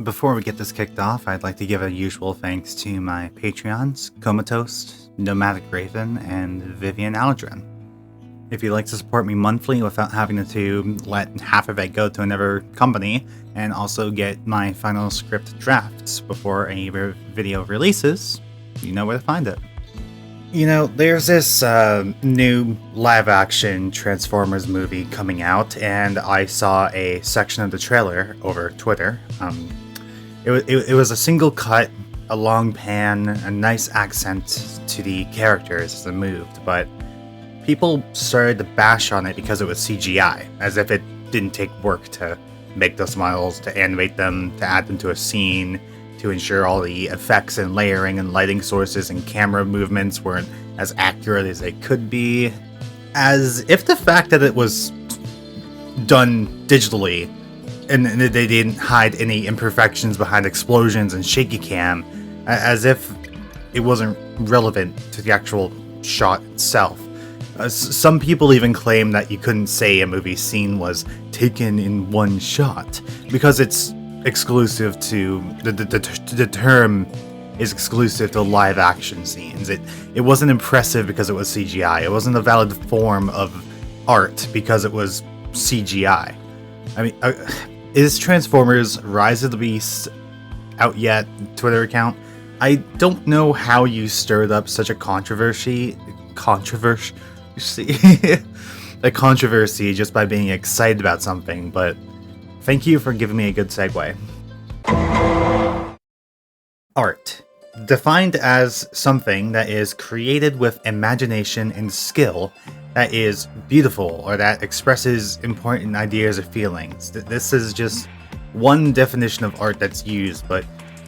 Before we get this kicked off, I'd like to give a usual thanks to my Patreons, Comatose, Nomadic Raven, and Vivian Aldrin. If you'd like to support me monthly without having to let half of it go to another company, and also get my final script drafts before any video releases, you know where to find it. You know, there's this new live-action Transformers movie coming out, and I saw a section of the trailer over Twitter. It was a single cut, a long pan, a nice accent to the characters as they moved, but people started to bash on it because it was CGI, as if it didn't take work to make those models, to animate them, to add them to a scene, to ensure all the effects and layering and lighting sources and camera movements weren't as accurate as they could be. As if the fact that it was done digitally and they didn't hide any imperfections behind explosions and shaky cam, as if it wasn't relevant to the actual shot itself. Some people even claim that you couldn't say a movie scene was taken in one shot because it's exclusive to the term is exclusive to live action scenes. It wasn't impressive because it was CGI. It wasn't a valid form of art because it was CGI. I mean, is Transformers Rise of the Beast out yet? Twitter account. I don't know how you stirred up such a controversy just by being excited about something, but thank you for giving me a good segue. Art. Defined as something that is created with imagination and skill, that is beautiful, or that expresses important ideas or feelings. This is just one definition of art that's used, but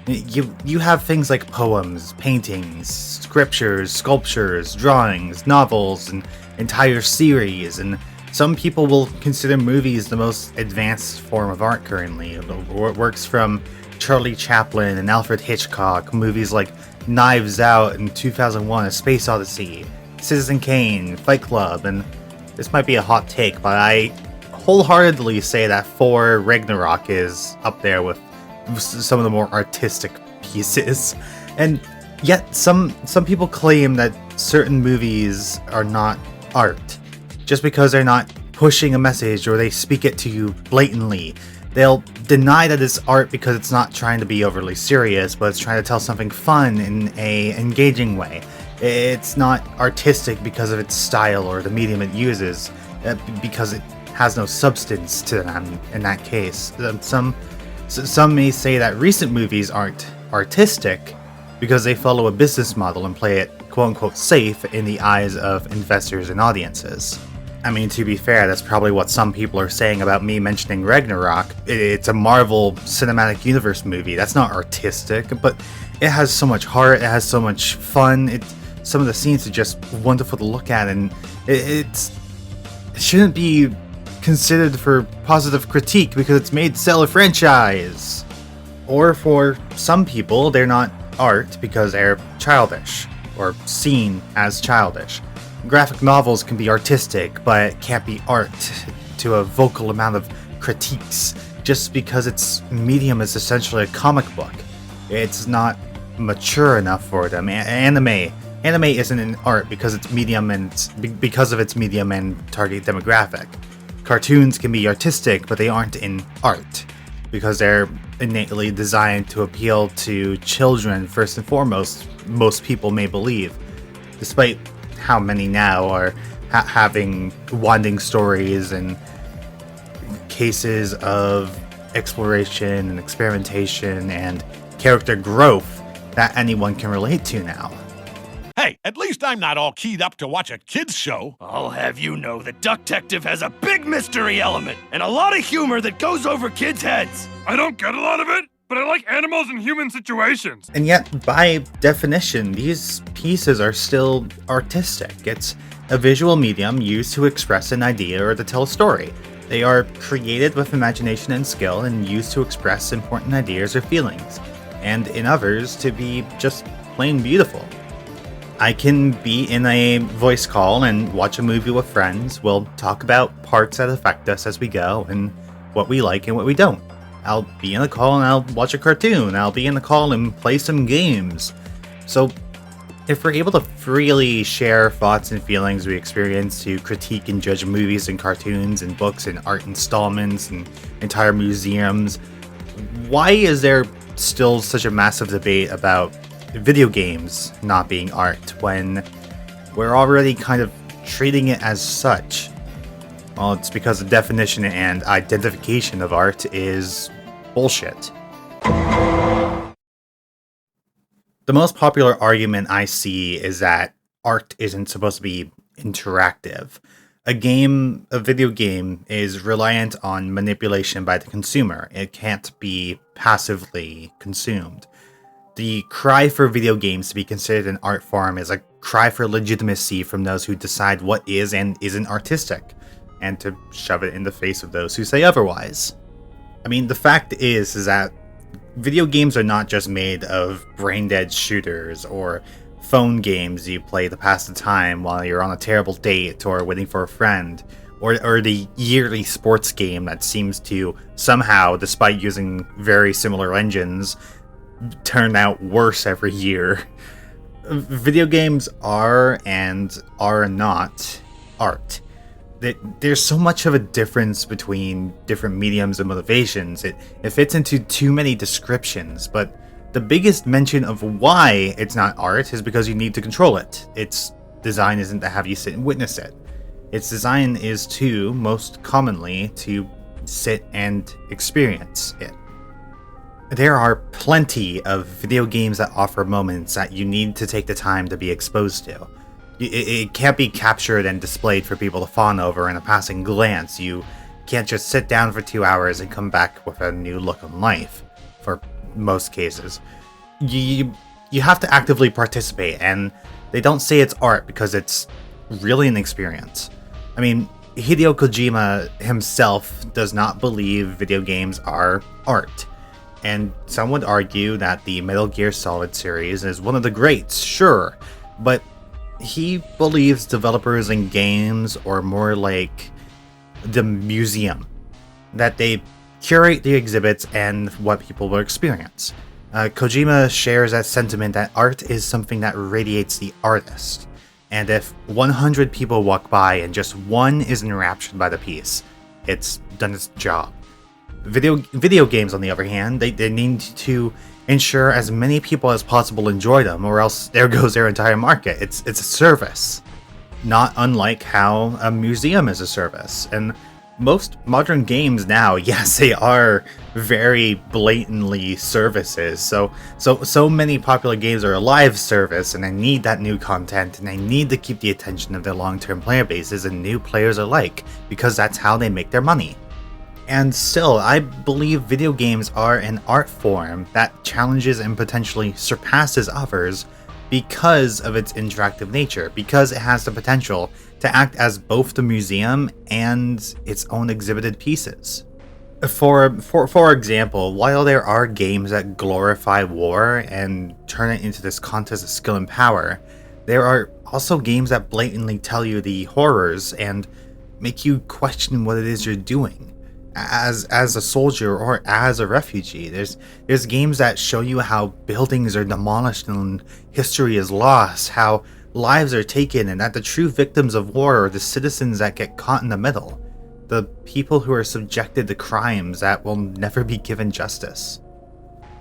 you have things like poems, paintings, scriptures, sculptures, drawings, novels, and entire series, and some people will consider movies the most advanced form of art currently. Works from Charlie Chaplin and Alfred Hitchcock, movies like Knives Out and 2001: A Space Odyssey, Citizen Kane, Fight Club, and this might be a hot take, but I wholeheartedly say that Thor Ragnarok is up there with some of the more artistic pieces. And yet some people claim that certain movies are not art just because they're not pushing a message or they speak it to you blatantly. They'll deny that it's art because it's not trying to be overly serious, but it's trying to tell something fun in a engaging way. It's not artistic because of its style or the medium it uses, because it has no substance to them in that case. Some may say that recent movies aren't artistic because they follow a business model and play it quote-unquote safe in the eyes of investors and audiences. I mean, to be fair, that's probably what some people are saying about me mentioning Ragnarok. It's a Marvel Cinematic Universe movie. That's not artistic, but it has so much heart, it has so much fun, some of the scenes are just wonderful to look at, and it shouldn't be considered for positive critique because it's made to sell a franchise. Or for some people, they're not art because they're childish, or seen as childish. Graphic novels can be artistic, but can't be art to a vocal amount of critiques just because its medium is essentially a comic book. It's not mature enough for them. Anime isn't an art because its medium because of its medium and target demographic. Cartoons can be artistic, but they aren't in art because they're innately designed to appeal to children first and foremost, most people may believe, despite how many now are having winding stories and cases of exploration and experimentation and character growth that anyone can relate to now. Hey, at least I'm not all keyed up to watch a kids show. I'll have you know that Ducktective has a big mystery element and a lot of humor that goes over kids' heads. I don't get a lot of it, but I like animals in human situations. And yet, by definition, these pieces are still artistic. It's a visual medium used to express an idea or to tell a story. They are created with imagination and skill and used to express important ideas or feelings, and in others, to be just plain beautiful. I can be in a voice call and watch a movie with friends. We'll talk about parts that affect us as we go and what we like and what we don't. I'll be in the call and I'll watch a cartoon. I'll be in the call and play some games. So if we're able to freely share thoughts and feelings we experience, to critique and judge movies and cartoons and books and art installments and entire museums, why is there still such a massive debate about video games not being art when we're already kind of treating it as such? Well, it's because the definition and identification of art is bullshit. The most popular argument I see is that art isn't supposed to be interactive. A video game is reliant on manipulation by the consumer. It can't be passively consumed. The cry for video games to be considered an art form is a cry for legitimacy from those who decide what is and isn't artistic, and to shove it in the face of those who say otherwise. I mean, the fact is that video games are not just made of brain-dead shooters or phone games you play to pass the time while you're on a terrible date or waiting for a friend, or the yearly sports game that seems to somehow, despite using very similar engines, turn out worse every year. Video games are and are not art. There's so much of a difference between different mediums and motivations. It fits into too many descriptions, but the biggest mention of why it's not art is because you need to control it. Its design isn't to have you sit and witness it. Its design is to, most commonly, to sit and experience it. There are plenty of video games that offer moments that you need to take the time to be exposed to. It can't be captured and displayed for people to fawn over in a passing glance. You can't just sit down for 2 hours and come back with a new look on life, for most cases. You have to actively participate, and they don't say it's art because it's really an experience. I mean, Hideo Kojima himself does not believe video games are art. And some would argue that the Metal Gear Solid series is one of the greats, sure, but he believes developers in games are more like the museum, that they curate the exhibits and what people will experience. Kojima shares that sentiment that art is something that radiates the artist, and if 100 people walk by and just one is enraptured by the piece, it's done its job. Video games, on the other hand, they need to ensure as many people as possible enjoy them, or else there goes their entire market. It's a service, not unlike how a museum is a service. And most modern games now, yes, they are very blatantly services. So many popular games are a live service, and they need that new content, and they need to keep the attention of their long-term player bases and new players alike, because that's how they make their money. And still, I believe video games are an art form that challenges and potentially surpasses others because of its interactive nature, because it has the potential to act as both the museum and its own exhibited pieces. For example, while there are games that glorify war and turn it into this contest of skill and power, there are also games that blatantly tell you the horrors and make you question what it is you're doing. As a soldier or as a refugee, there's games that show you how buildings are demolished and history is lost, how lives are taken, and that the true victims of war are the citizens that get caught in the middle, the people who are subjected to crimes that will never be given justice.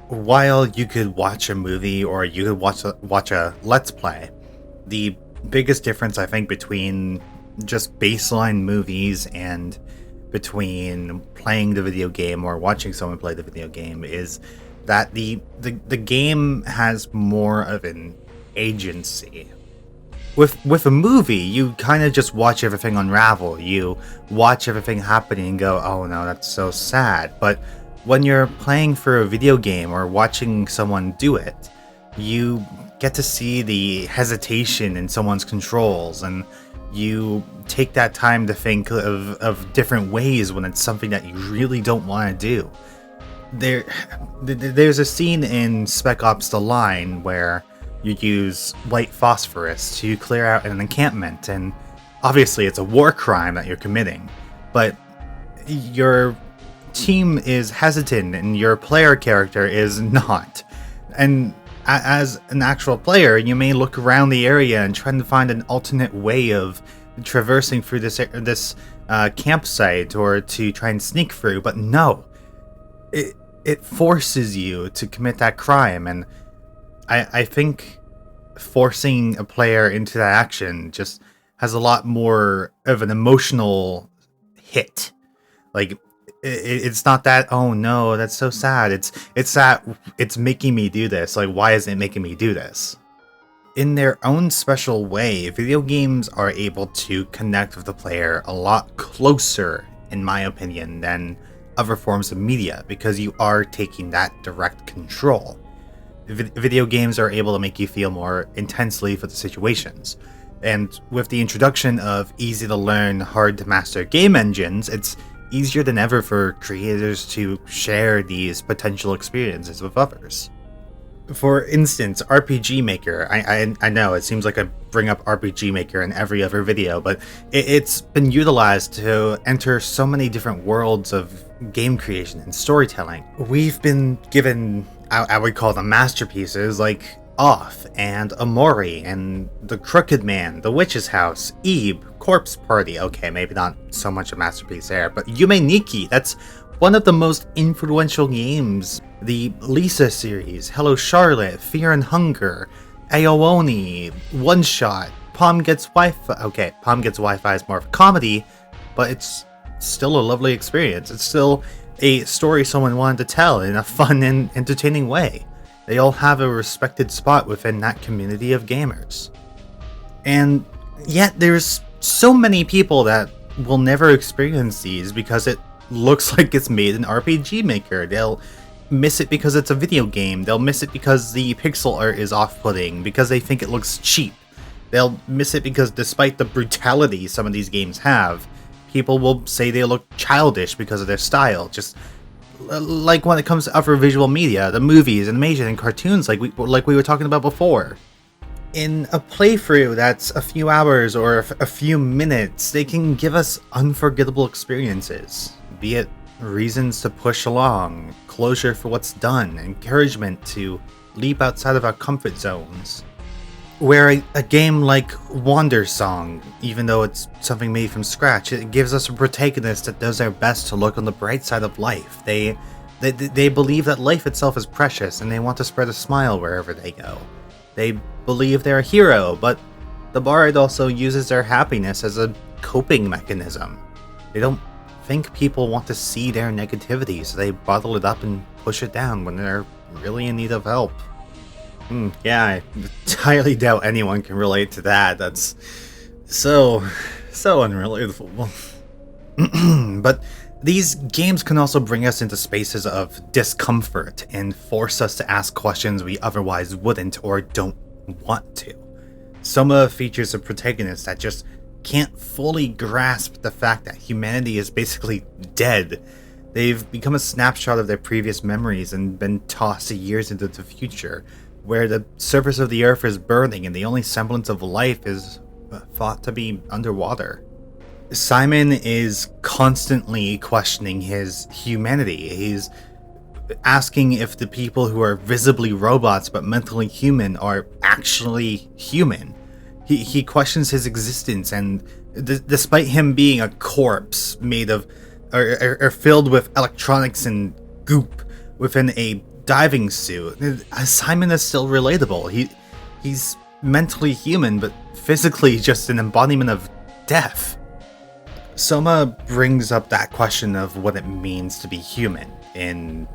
While you could watch a movie or you could watch a Let's Play, the biggest difference I think between just baseline movies and between playing the video game or watching someone play the video game is that the game has more of an agency. With a movie, you kind of just watch everything unravel. You watch everything happening and go, oh no, that's so sad. But when you're playing for a video game or watching someone do it, you get to see the hesitation in someone's controls, and you take that time to think of different ways when it's something that you really don't want to do. There's a scene in Spec Ops: The Line where you use white phosphorus to clear out an encampment, and obviously it's a war crime that you're committing, but you're team is hesitant and your player character is not. And as an actual player, you may look around the area and try to find an alternate way of traversing through this campsite or to try and sneak through, but no. It forces you to commit that crime, and I think forcing a player into that action just has a lot more of an emotional hit. Like, it's not that, oh no, that's so sad. It's that it's making me do this. Like, why is it making me do this? In their own special way, video games are able to connect with the player a lot closer, in my opinion, than other forms of media, because you are taking that direct control. Video games are able to make you feel more intensely for the situations. And with the introduction of easy to learn, hard to master game engines, it's easier than ever for creators to share these potential experiences with others. For instance, RPG Maker. I know it seems like I bring up RPG Maker in every other video, but it's been utilized to enter so many different worlds of game creation and storytelling. We've been given, I would call them masterpieces, like Off and Amori and The Crooked Man, The Witch's House, Ebe, Corpse Party. Okay, maybe not so much a masterpiece there, but Yume Nikki, that's one of the most influential games. The Lisa series, Hello Charlotte, Fear and Hunger, Aooni, One Shot, Palm Gets Wi-Fi. Okay, Palm Gets Wi-Fi is more of a comedy, but it's still a lovely experience. It's still a story someone wanted to tell in a fun and entertaining way. They all have a respected spot within that community of gamers. And yet there's so many people that will never experience these because it looks like it's made in RPG Maker. They'll miss it because it's a video game. They'll miss it because the pixel art is off-putting, because they think it looks cheap. They'll miss it because despite the brutality some of these games have, people will say they look childish because of their style. Just like when it comes to other visual media, the movies, animation, and cartoons like we were talking about before. In a playthrough that's a few hours or a few minutes, they can give us unforgettable experiences. Be it reasons to push along, closure for what's done, encouragement to leap outside of our comfort zones. Where a game like Wander Song, even though it's something made from scratch, it gives us a protagonist that does their best to look on the bright side of life. They believe that life itself is precious and they want to spread a smile wherever they go. They believe they're a hero, but the bard also uses their happiness as a coping mechanism. They don't think people want to see their negativity, so they bottle it up and push it down when they're really in need of help. Yeah, I entirely doubt anyone can relate to that. That's so unrelatable. But these games can also bring us into spaces of discomfort and force us to ask questions we otherwise wouldn't or don't want to. Soma features a protagonist that just can't fully grasp the fact that humanity is basically dead. They've become a snapshot of their previous memories and been tossed years into the future, where the surface of the earth is burning and the only semblance of life is thought to be underwater. Simon is constantly questioning his humanity. He's asking if the people who are visibly robots but mentally human are actually human. He questions his existence, and despite him being a corpse made of or filled with electronics and goop within a diving suit, Simon is still relatable. He's mentally human, but physically just an embodiment of death. Soma brings up that question of what it means to be human in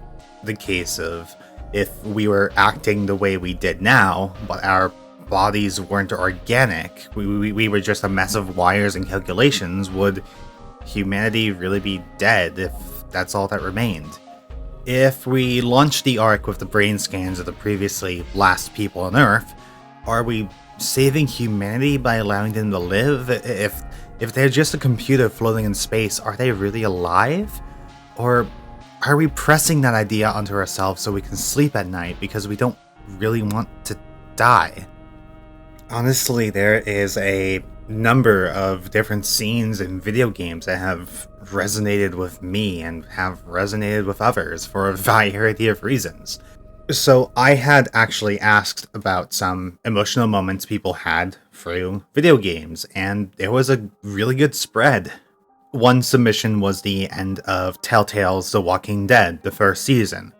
the case of if we were acting the way we did now, but our bodies weren't organic, we were just a mess of wires and calculations, would humanity really be dead if that's all that remained? If we launch the Ark with the brain scans of the previously last people on Earth, are we saving humanity by allowing them to live? If they're just a computer floating in space, are they really alive? Or are we pressing that idea onto ourselves so we can sleep at night because we don't really want to die? Honestly, there is a number of different scenes in video games that have resonated with me and have resonated with others for a variety of reasons. So I had actually asked about some emotional moments people had through video games, and there was a really good spread. One submission was the end of Telltale's The Walking Dead, the first season,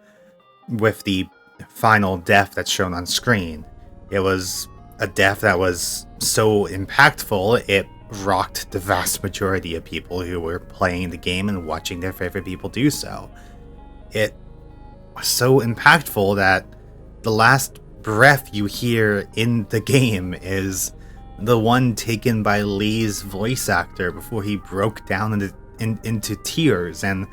with the final death that's shown on screen. It was a death that was so impactful, it rocked the vast majority of people who were playing the game and watching their favorite people do so. It was so impactful that the last breath you hear in the game is the one taken by Lee's voice actor before he broke down into tears, and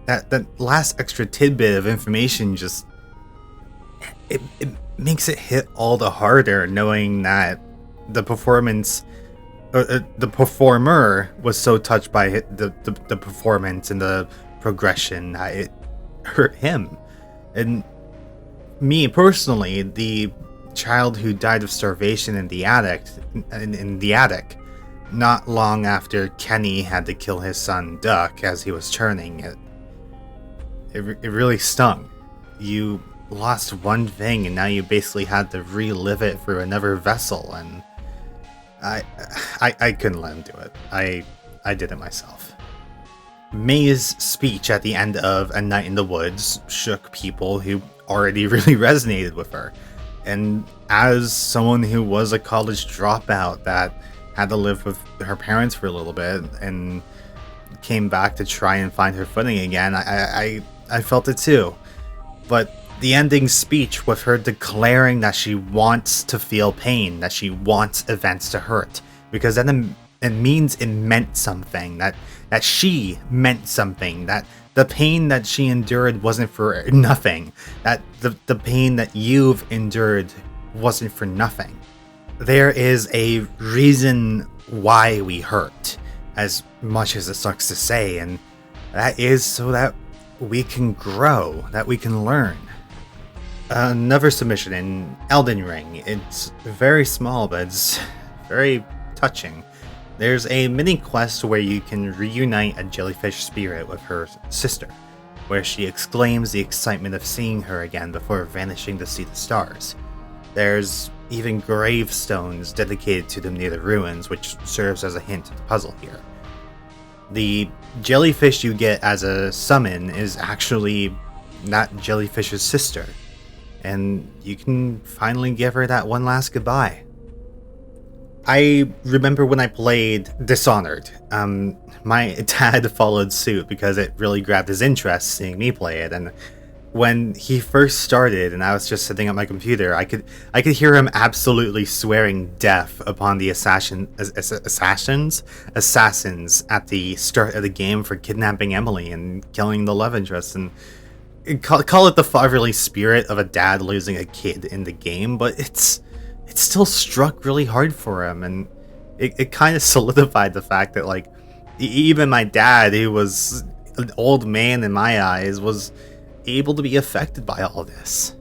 that last extra tidbit of information just it makes it hit all the harder, knowing that the performance the performer was so touched by the performance and the progression that it hurt him. And me personally, the child who died of starvation in the attic, not long after Kenny had to kill his son Duck as he was churning, it really stung. You lost one thing and now you basically had to relive it through another vessel, and I couldn't let him do it. I did it myself. May's speech at the end of A Night in the Woods shook people who already really resonated with her. And as someone who was a college dropout that had to live with her parents for a little bit and came back to try and find her footing again, I felt it too. But the ending speech with her declaring that she wants to feel pain, that she wants events to hurt, because then it means it meant something, that she meant something, that the pain that she endured wasn't for nothing, that the pain that you've endured wasn't for nothing. There is a reason why we hurt, as much as it sucks to say, and that is so that we can grow, that we can learn. Another submission in Elden Ring. It's very small, but it's very touching. There's a mini quest where you can reunite a jellyfish spirit with her sister, where she exclaims the excitement of seeing her again before vanishing to see the stars. There's even gravestones dedicated to them near the ruins, which serves as a hint to the puzzle here. The jellyfish you get as a summon is actually that jellyfish's sister, and you can finally give her that one last goodbye. I remember when I played Dishonored, my dad followed suit because it really grabbed his interest seeing me play it, and when he first started and I was just sitting at my computer, I could hear him absolutely swearing death upon the assassins at the start of the game for kidnapping Emily and killing the love interest, and call it the fatherly spirit of a dad losing a kid in the game, but it still struck really hard for him, and it kind of solidified the fact that, like, even my dad, who was an old man in my eyes, was able to be affected by all this.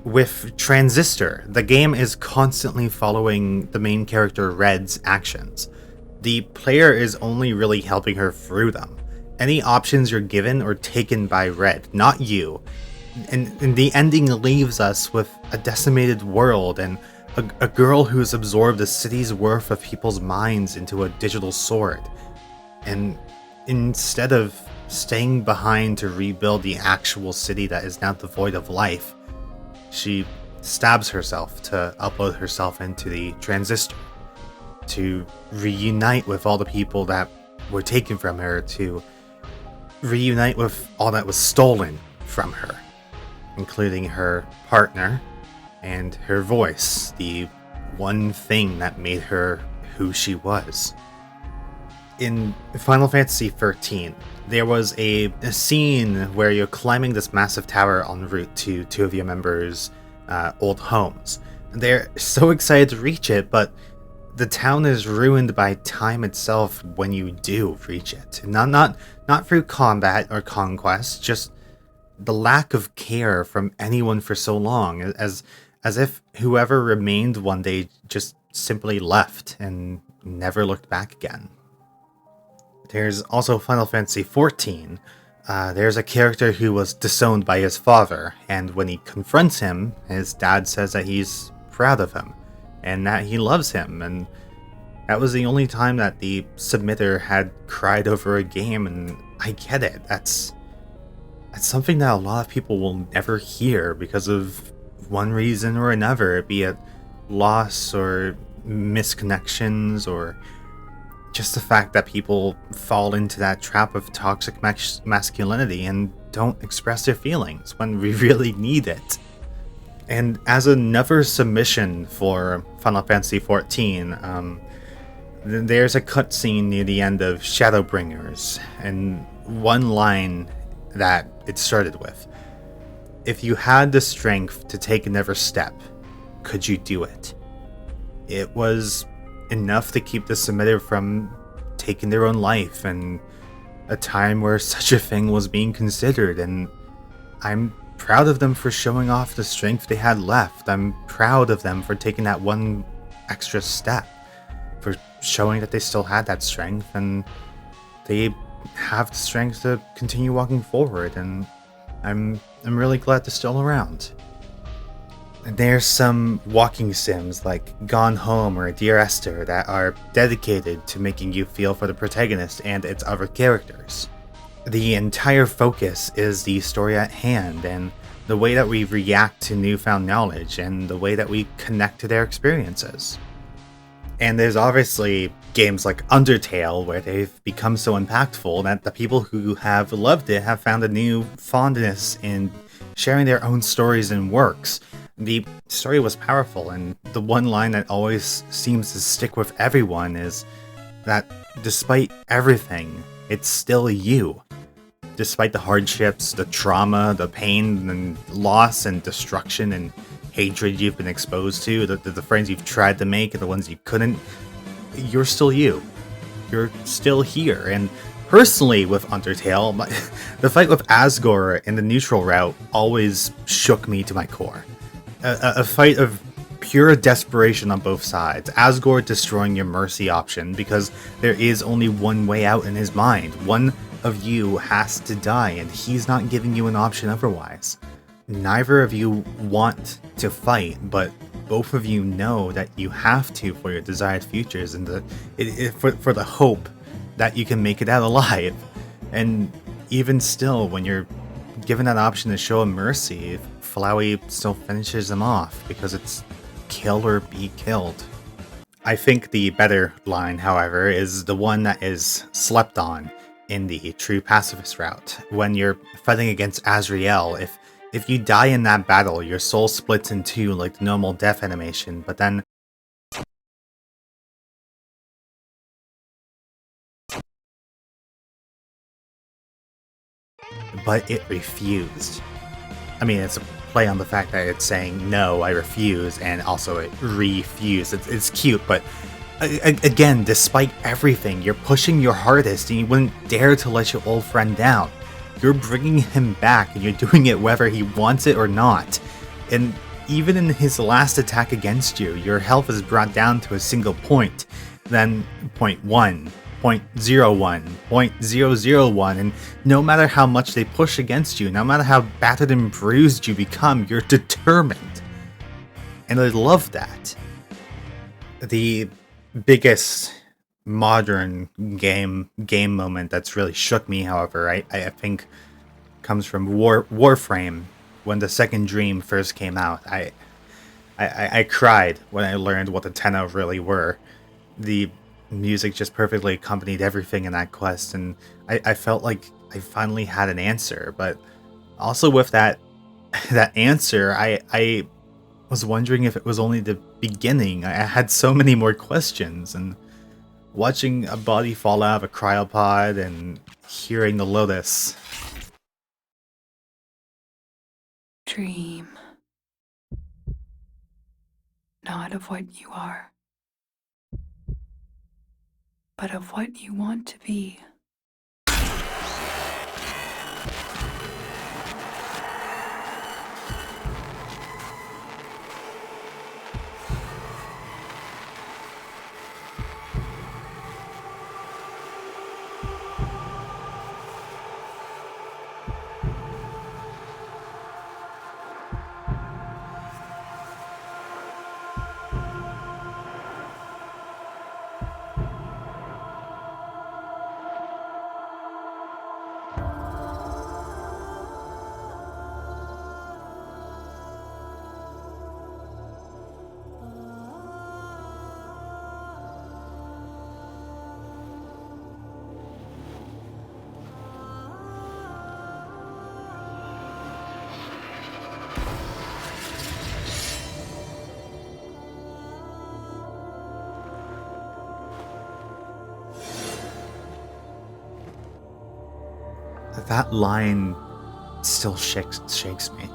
With Transistor, the game is constantly following the main character Red's actions. The player is only really helping her through them. Any options you're given are taken by Red, not you. And the ending leaves us with a decimated world and a girl who's absorbed a city's worth of people's minds into a digital sword. And instead of staying behind to rebuild the actual city that is now devoid of life, she stabs herself to upload herself into the Transistor, to reunite with all the people that were taken from her, to reunite with all that was stolen from her, including her partner and her voice, the one thing that made her who she was. In Final Fantasy XIII, there was a scene where you're climbing this massive tower en route to two of your members' old homes. They're so excited to reach it, but the town is ruined by time itself when you do reach it. Not through combat or conquest, just the lack of care from anyone for so long, as if whoever remained one day just simply left and never looked back again. There's also Final Fantasy XIV. There's a character who was disowned by his father, and when he confronts him, his dad says that he's proud of him, and that he loves him, and that was the only time that the submitter had cried over a game, and I get it. That's something that a lot of people will never hear because of one reason or another, be it loss or misconnections or just the fact that people fall into that trap of toxic masculinity and don't express their feelings when we really need it. And as another submission for Final Fantasy XIV, there's a cutscene near the end of Shadowbringers, and one line that it started with: "If you had the strength to take another step, could you do it?" It was enough to keep the submitter from taking their own life, and a time where such a thing was being considered, and I'm proud of them for showing off the strength they had left. I'm proud of them for taking that one extra step, for showing that they still had that strength, and they have the strength to continue walking forward, and I'm really glad they're still around. There's some walking sims like Gone Home or Dear Esther that are dedicated to making you feel for the protagonist and its other characters. The entire focus is the story at hand and the way that we react to newfound knowledge and the way that we connect to their experiences. And there's obviously games like Undertale where they've become so impactful that the people who have loved it have found a new fondness in sharing their own stories and works. The story was powerful, and the one line that always seems to stick with everyone is that despite everything, it's still you. Despite the hardships, the trauma, the pain, and loss, and destruction, and hatred you've been exposed to, the friends you've tried to make, and the ones you couldn't, you're still you. You're still here, and personally with Undertale, the fight with Asgore in the neutral route always shook me to my core. A fight of pure desperation on both sides. Asgore destroying your mercy option because there is only one way out in his mind. One of you has to die, and he's not giving you an option otherwise. Neither of you want to fight, but both of you know that you have to for your desired futures and for the hope that you can make it out alive. And even still, when you're given that option to show him mercy, Flowey still finishes him off because it's kill or be killed. I think the better line, however, is the one that is slept on in the true pacifist route. When you're fighting against Azrael, if you die in that battle, your soul splits in two like the normal death animation, but then it refused. I mean, it's a play on the fact that it's saying, no, I refuse, and also it refused. It's cute, but again, despite everything, you're pushing your hardest, and you wouldn't dare to let your old friend down. You're bringing him back, and you're doing it whether he wants it or not. And even in his last attack against you, your health is brought down to a single point, then 0.1. 0.01, 0.001, and no matter how much they push against you, no matter how battered and bruised you become, you're determined. And I love that. The biggest modern game moment that's really shook me, however, I think comes from Warframe. When the second Dream first came out, I cried when I learned what the Tenno really were. The music just perfectly accompanied everything in that quest, and I felt like I finally had an answer. But also with that answer, I was wondering if it was only the beginning. I had so many more questions, and watching a body fall out of a cryopod and hearing the Lotus. Dream. Not of what you are, but of what you want to be. That line still shakes me.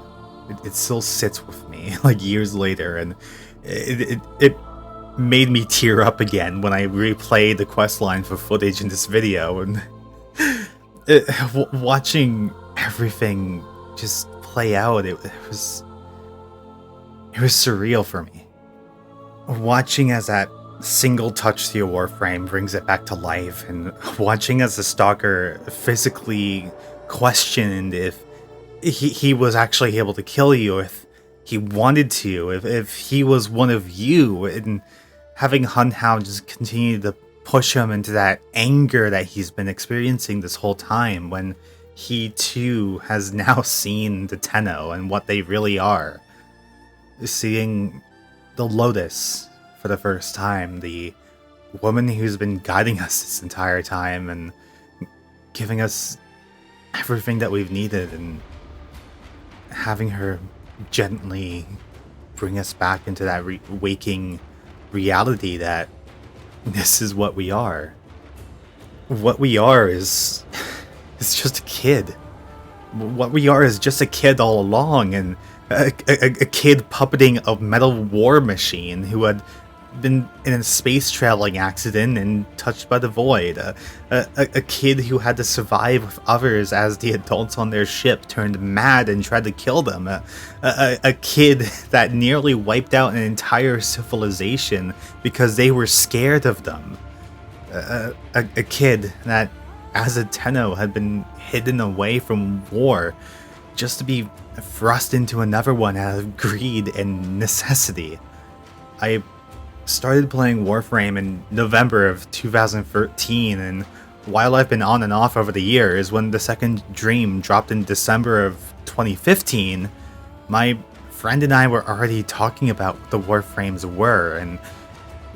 It still sits with me like years later, and it made me tear up again when I replayed the quest line for footage in this video, and watching everything just play out, it was surreal for me. Watching as that single touch to your warframe brings it back to life, and watching as the stalker physically questioned if he was actually able to kill you, if he wanted to, if he was one of you, and having Hunhow just continue to push him into that anger that he's been experiencing this whole time, when he too has now seen the Tenno and what they really are. Seeing the Lotus for the first time, the woman who's been guiding us this entire time and giving us everything that we've needed, and having her gently bring us back into that waking reality that this is what we are. What we are is just a kid. What we are is just a kid all along, and a kid puppeting a metal war machine who had been in a space traveling accident and touched by the void. A kid who had to survive with others as the adults on their ship turned mad and tried to kill them. A kid that nearly wiped out an entire civilization because they were scared of them. A kid that, as a Tenno, had been hidden away from war just to be thrust into another one out of greed and necessity. I started playing Warframe in November of 2013, and while I've been on and off over the years, when the second dream dropped in December of 2015, my friend and I were already talking about what the Warframes were, and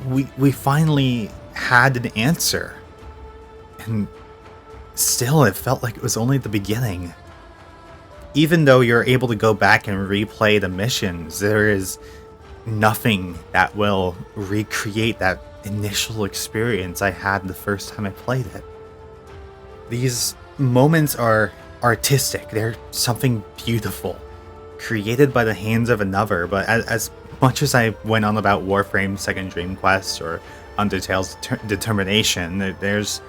we finally had an answer. And still, it felt like it was only the beginning. Even though you're able to go back and replay the missions, there is nothing that will recreate that initial experience I had the first time I played it. These moments are artistic. They're something beautiful, created by the hands of another, but as much as I went on about Warframe's Second Dream Quest or Undertale's Determination, there's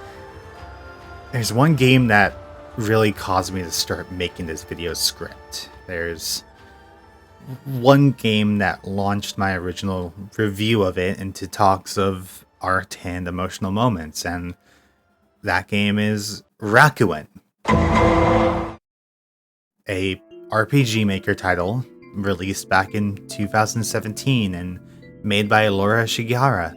one game that really caused me to start making this video script. There's one game that launched my original review of it into talks of art and emotional moments, and that game is Rakuen, a RPG Maker title released back in 2017 and made by Laura Shigihara.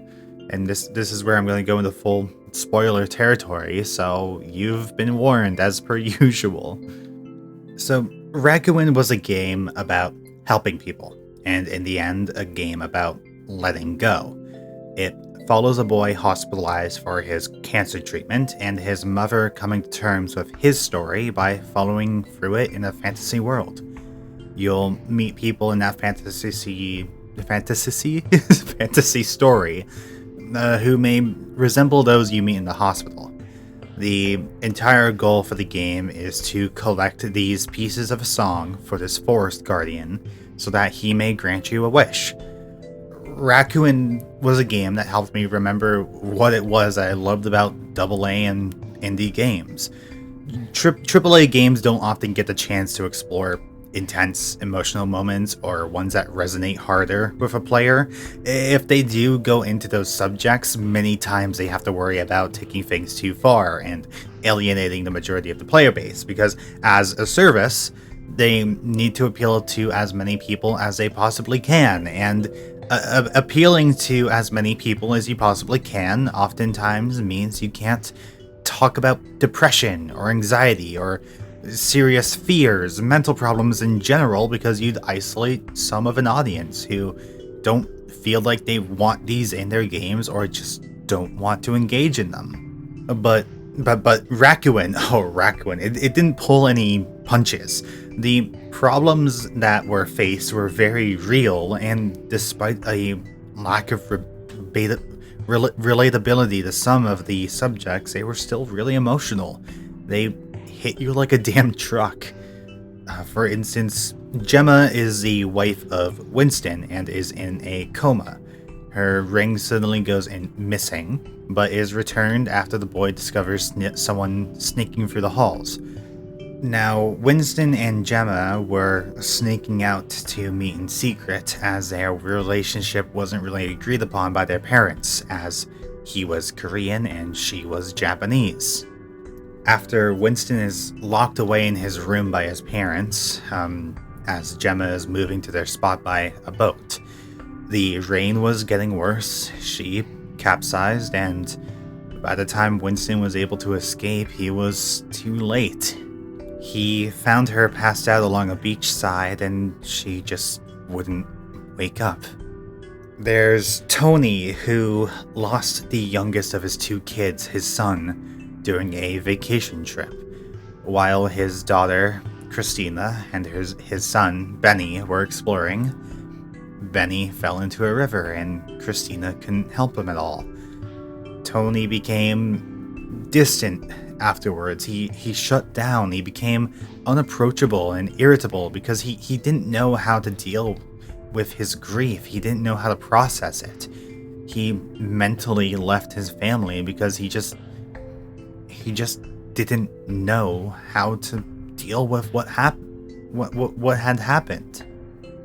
And this is where I'm going to go into full spoiler territory, so you've been warned as per usual. So Rakuen was a game about helping people, and in the end, a game about letting go. It follows a boy hospitalized for his cancer treatment and his mother coming to terms with his story by following through it in a fantasy world. You'll meet people in that fantasy story who may resemble those you meet in the hospital. The entire goal for the game is to collect these pieces of a song for this forest guardian so that he may grant you a wish. Rakuen was a game that helped me remember what it was I loved about AA and indie games. AAA games don't often get the chance to explore intense emotional moments or ones that resonate harder with a player. If they do go into those subjects, many times they have to worry about taking things too far and alienating the majority of the player base, because as a service, they need to appeal to as many people as they possibly can, and appealing to as many people as you possibly can oftentimes means you can't talk about depression or anxiety or serious fears, mental problems in general, because you'd isolate some of an audience who don't feel like they want these in their games or just don't want to engage in them. But Rakuen, it didn't pull any punches. The problems that were faced were very real, and despite a lack of relatability to some of the subjects, they were still really emotional. They hit you like a damn truck. For instance, Gemma is the wife of Winston and is in a coma. Her ring suddenly goes missing, but is returned after the boy discovers someone sneaking through the halls. Now, Winston and Gemma were sneaking out to meet in secret as their relationship wasn't really agreed upon by their parents, as he was Korean and she was Japanese. After Winston is locked away in his room by his parents, as Gemma is moving to their spot by a boat, the rain was getting worse, she capsized, and by the time Winston was able to escape, he was too late. He found her passed out along a beach side, and she just wouldn't wake up. There's Tony, who lost the youngest of his 2 kids, his son, during a vacation trip, while his daughter, Christina, and his son, Benny, were exploring. Benny fell into a river, and Christina couldn't help him at all. Tony became distant afterwards. He shut down. He became unapproachable and irritable because he didn't know how to deal with his grief. He didn't know how to process it. He mentally left his family because he just didn't know how to deal with what had happened.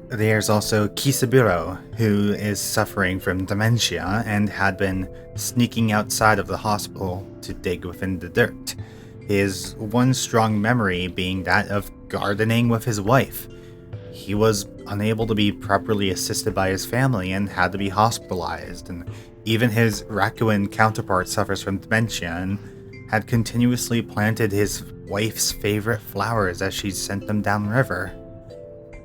There's also Kisaburo, who is suffering from dementia and had been sneaking outside of the hospital to dig within the dirt. His one strong memory being that of gardening with his wife. He was unable to be properly assisted by his family and had to be hospitalized, and even his Rakuen counterpart suffers from dementia and had continuously planted his wife's favorite flowers as she sent them downriver.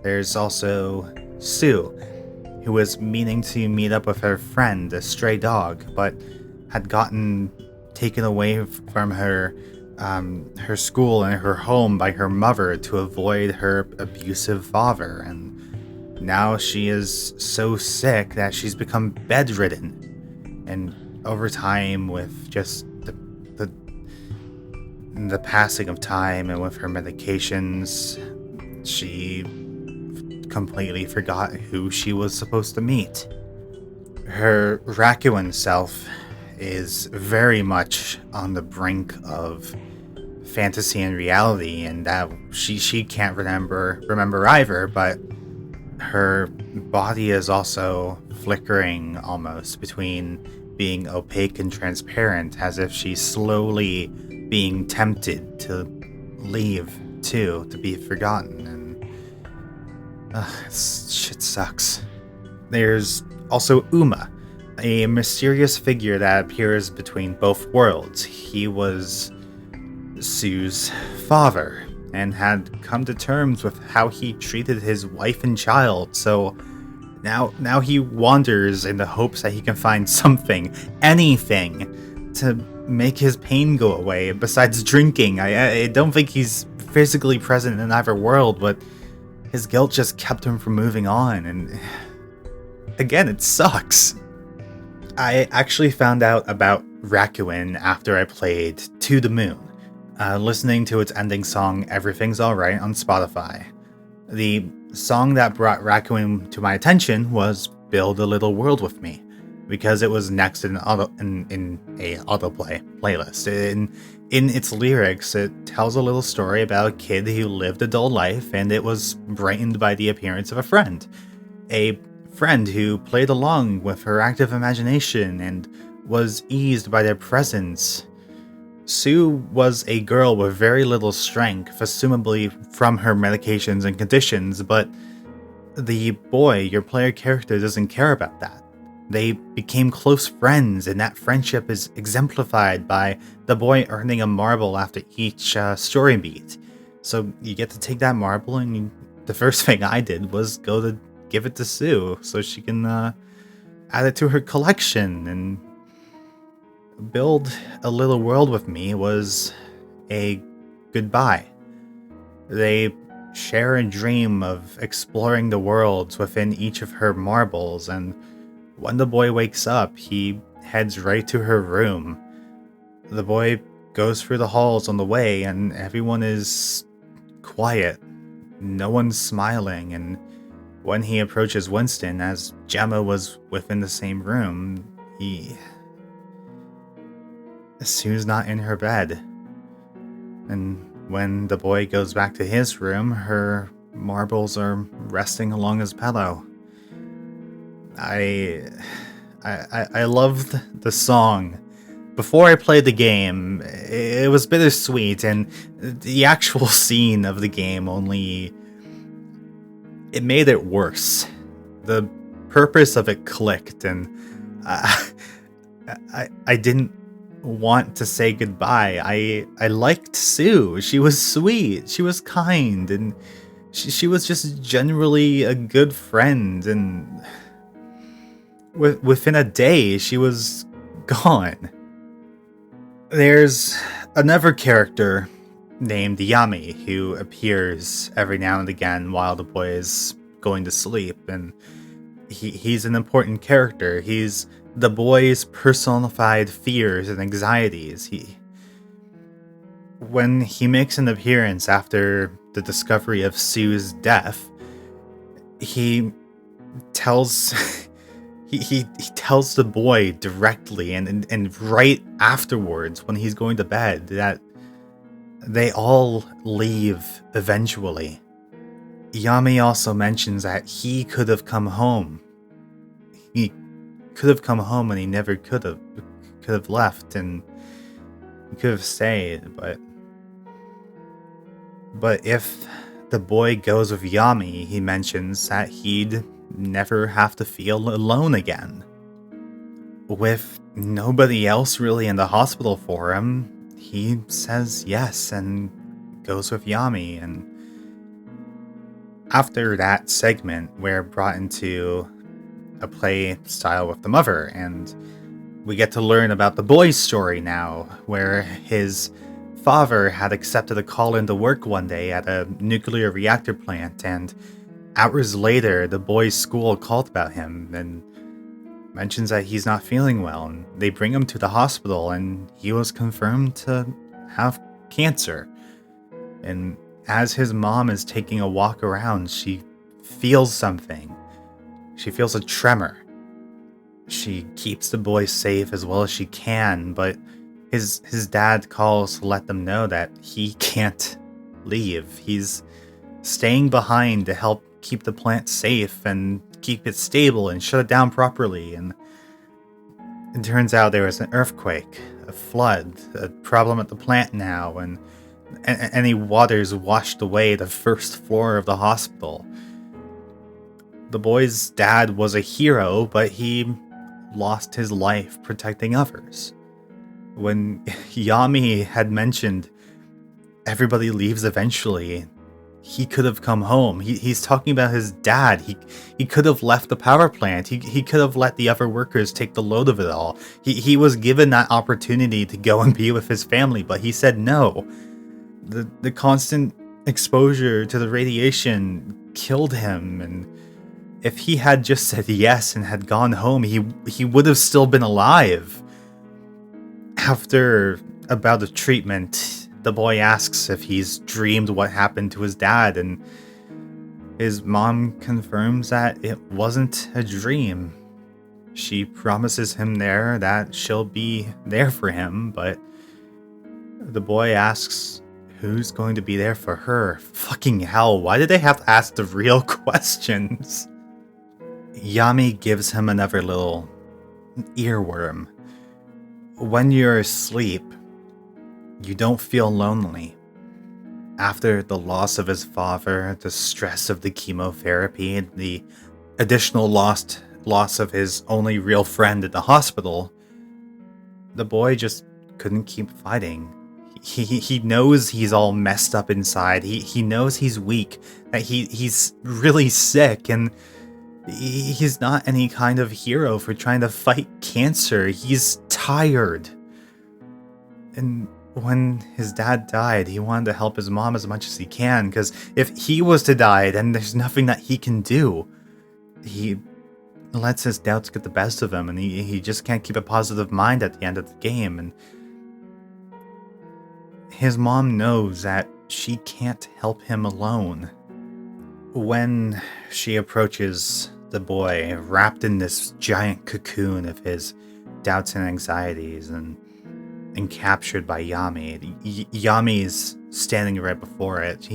There's also Sue, who was meaning to meet up with her friend, a stray dog, but had gotten taken away from her school and her home by her mother to avoid her abusive father, and now she is so sick that she's become bedridden. And over time, with just the passing of time and with her medications, she completely forgot who she was supposed to meet. Her Rakuen self is very much on the brink of fantasy and reality, and that she can't remember either, but her body is also flickering almost between being opaque and transparent, as if she's slowly being tempted to leave too, to be forgotten, and shit sucks. There's also Uma, a mysterious figure that appears between both worlds. He was Sue's father and had come to terms with how he treated his wife and child, so now he wanders in the hopes that he can find something, anything, to make his pain go away besides drinking. I don't think he's physically present in either world, but his guilt just kept him from moving on, and again, it sucks. I actually found out about Rakuen after I played To the Moon, listening to its ending song Everything's Alright on Spotify. The song that brought Rakuen to my attention was Build a Little World With Me, because it was next in a autoplay playlist. In its lyrics, it tells a little story about a kid who lived a dull life, and it was brightened by the appearance of a friend who played along with her active imagination and was eased by their presence. Sue was a girl with very little strength, assumably from her medications and conditions, but the boy, your player character, doesn't care about that. They became close friends, and that friendship is exemplified by the boy earning a marble after each story beat. So you get to take that marble, and the first thing I did was go to give it to Sue so she can add it to her collection. And Build a Little World With Me was a goodbye. They share a dream of exploring the worlds within each of her marbles, and when the boy wakes up, he heads right to her room. The boy goes through the halls on the way, and everyone is quiet. No one's smiling, and when he approaches Winston, as Gemma was within the same room, Sue's not in her bed. And when the boy goes back to his room, her marbles are resting along his pillow. I loved the song. Before I played the game, it was bittersweet, and the actual scene of the game it made it worse. The purpose of it clicked, and I didn't want to say goodbye. I liked Sue. She was sweet. She was kind, and she was just generally a good friend. And within a day, she was gone. There's another character named Yami who appears every now and again while the boy is going to sleep, and he's an important character. He's the boy's personified fears and anxieties. When he makes an appearance after the discovery of Sue's death, he tells he tells the boy directly and right afterwards, when he's going to bed, that they all leave eventually. Yami also mentions that he could have come home. He could have come home, and he never could have left, and he could have stayed, but if the boy goes with Yami, he mentions that he'd never have to feel alone again. With nobody else really in the hospital for him, he says yes and goes with Yami. And after that segment, we're brought into a play style with the mother, and we get to learn about the boy's story now, where his father had accepted a call into work one day at a nuclear reactor plant, and hours later, the boy's school called about him and mentions that he's not feeling well, and they bring him to the hospital, and he was confirmed to have cancer. And as his mom is taking a walk around, she feels something. She feels a tremor. She keeps the boy safe as well as she can, but his dad calls to let them know that he can't leave. He's staying behind to help keep the plant safe and keep it stable and shut it down properly. And it turns out there was an earthquake, a flood, a problem at the plant now, and any waters washed away the first floor of the hospital. The boy's dad was a hero, but he lost his life protecting others. When Yami had mentioned everybody leaves eventually, he could have come home. He's talking about his dad. He could have left the power plant. He could have let the other workers take the load of it all. He was given that opportunity to go and be with his family, but he said no. The constant exposure to the radiation killed him, and if he had just said yes and had gone home, he would have still been alive. After a bout of treatment, the boy asks if he's dreamed what happened to his dad, and his mom confirms that it wasn't a dream. She promises him there that she'll be there for him, but the boy asks who's going to be there for her. Fucking hell, why did they have to ask the real questions? Yami gives him another little earworm. When you're asleep, you don't feel lonely. After the loss of his father, the stress of the chemotherapy, and the additional loss of his only real friend at the hospital, the boy just couldn't keep fighting. He knows he's all messed up inside. He knows he's weak, that he's really sick, and he's not any kind of hero for trying to fight cancer. He's tired. And when his dad died, he wanted to help his mom as much as he can, because if he was to die, then there's nothing that he can do. He lets his doubts get the best of him, and he just can't keep a positive mind at the end of the game. And his mom knows that she can't help him alone. When she approaches the boy, wrapped in this giant cocoon of his doubts and anxieties, and captured by Yami, Yami's standing right before it.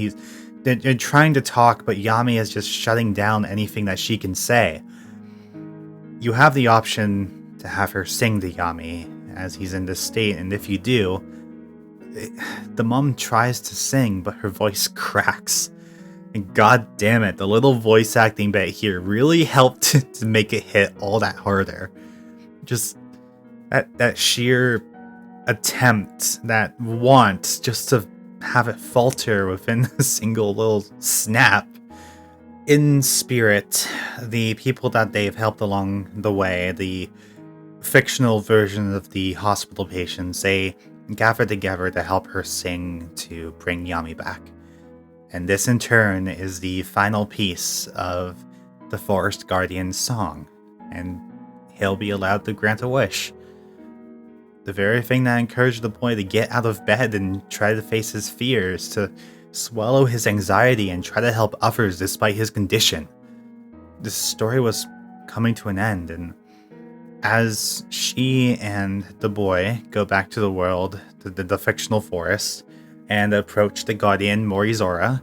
They're trying to talk, but Yami is just shutting down anything that she can say. You have the option to have her sing to Yami as he's in this state, and if you do, the mom tries to sing, but her voice cracks. And god damn it, the little voice acting bit here really helped to make it hit all that harder. Just that sheer attempt, that want just to have it falter within a single little snap. In spirit, the people that they've helped along the way, the fictional version of the hospital patients, they gather together to help her sing to bring Yami back. And this in turn is the final piece of the Forest Guardian's song, and he'll be allowed to grant a wish. The very thing that encouraged the boy to get out of bed and try to face his fears, to swallow his anxiety and try to help others despite his condition. This story was coming to an end, and as she and the boy go back to the world, to the fictional forest, and approach the guardian Morizora,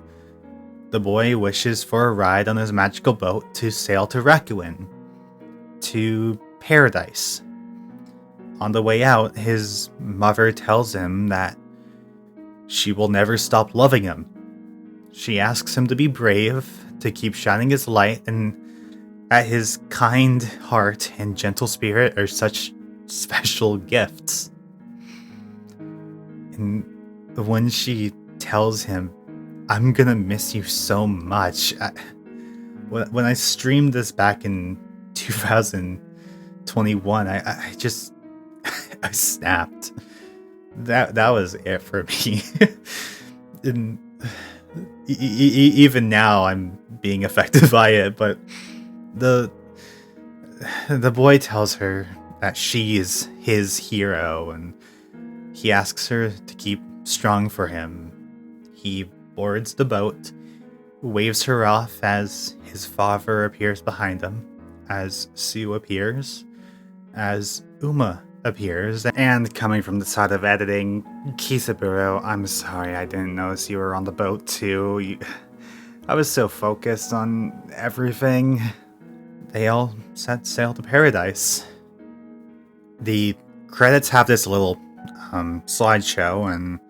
the boy wishes for a ride on his magical boat to sail to Rakuen, to paradise. On the way out, his mother tells him that she will never stop loving him. She asks him to be brave, to keep shining his light, and that his kind heart and gentle spirit are such special gifts. And when she tells him, "I'm gonna miss you so much," when I streamed this back in 2021, I just I snapped. That was it for me. And even now, I'm being affected by it. But the boy tells her that she is his hero, and he asks her to keep strong for him. He boards the boat, waves her off as his father appears behind him, as Sue appears, as Uma appears, and coming from the side of editing, Kisaburo, I'm sorry, I didn't notice you were on the boat too. I was so focused on everything. They all set sail to paradise. The credits have this little slideshow, and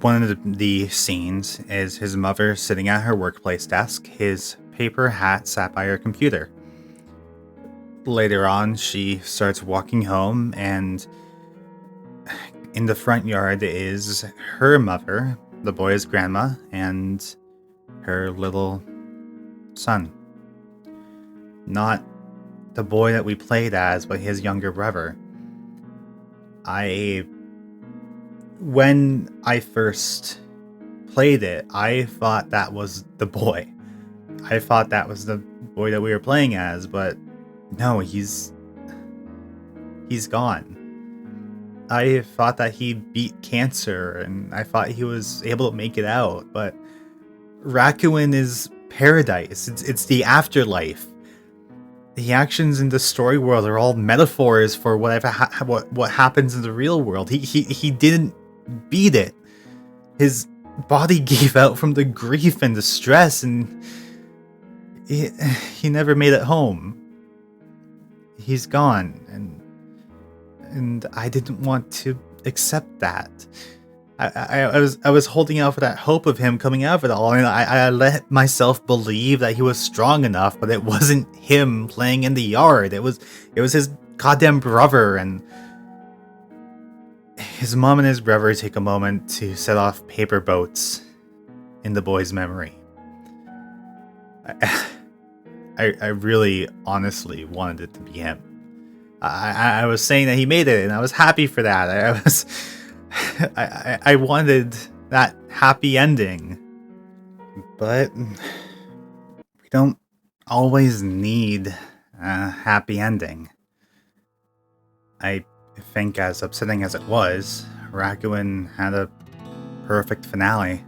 one of the scenes is his mother sitting at her workplace desk, his paper hat sat by her computer. Later on, she starts walking home, and in the front yard is her mother, the boy's grandma, and her little son. Not the boy that we played as, but his younger brother. When I first played it, I thought that was the boy. I thought that was the boy that we were playing as, but no, he's gone. I thought that he beat cancer, and I thought he was able to make it out, but Rakuen is paradise. It's the afterlife. The actions in the story world are all metaphors for whatever what happens in the real world. He didn't beat it. His body gave out from the grief and the stress, and he never made it home. He's gone, and I didn't want to accept that. I was holding out for that hope of him coming out of it all, and I let myself believe that he was strong enough, but it wasn't him playing in the yard. It was his goddamn brother, and his mom and his brother take a moment to set off paper boats in the boy's memory. I really honestly wanted it to be him. I was saying that he made it, and I was happy for that. I wanted that happy ending. But we don't always need a happy ending. I think, as upsetting as it was, Rakuen had a perfect finale.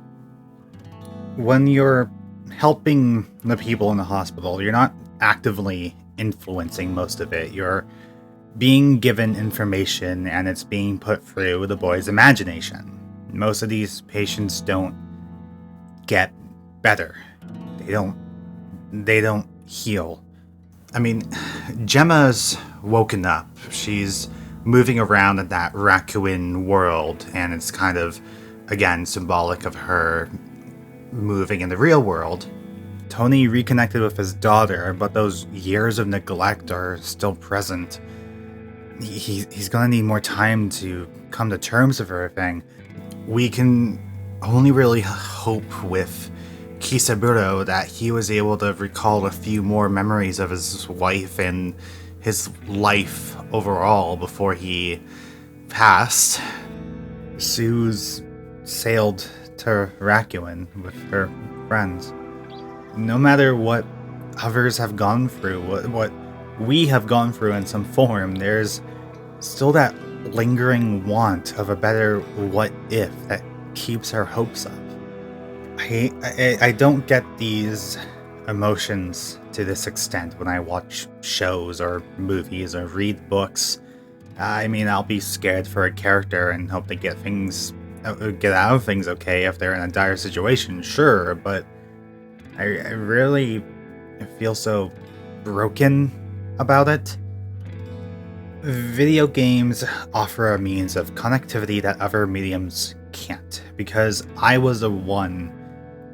When you're helping the people in the hospital, you're not actively influencing most of it. You're being given information and it's being put through the boy's imagination. Most of these patients don't get better. They don't heal. I mean, Gemma's woken up. She's moving around in that Rakuen world, and it's kind of, again, symbolic of her moving in the real world. Tony reconnected with his daughter, but those years of neglect are still present. He's gonna need more time to come to terms with everything. We can only really hope with Kisaburo that he was able to recall a few more memories of his wife and his life overall before he passed. Sue's sailed to Rakuen with her friends. No matter what others have gone through, what we have gone through in some form, there's still that lingering want of a better what if that keeps our hopes up. I don't get these emotions to this extent when I watch shows or movies or read books. I mean, I'll be scared for a character and hope they get out of things okay if they're in a dire situation, sure, but I really feel so broken about it. Video games offer a means of connectivity that other mediums can't, because I was the one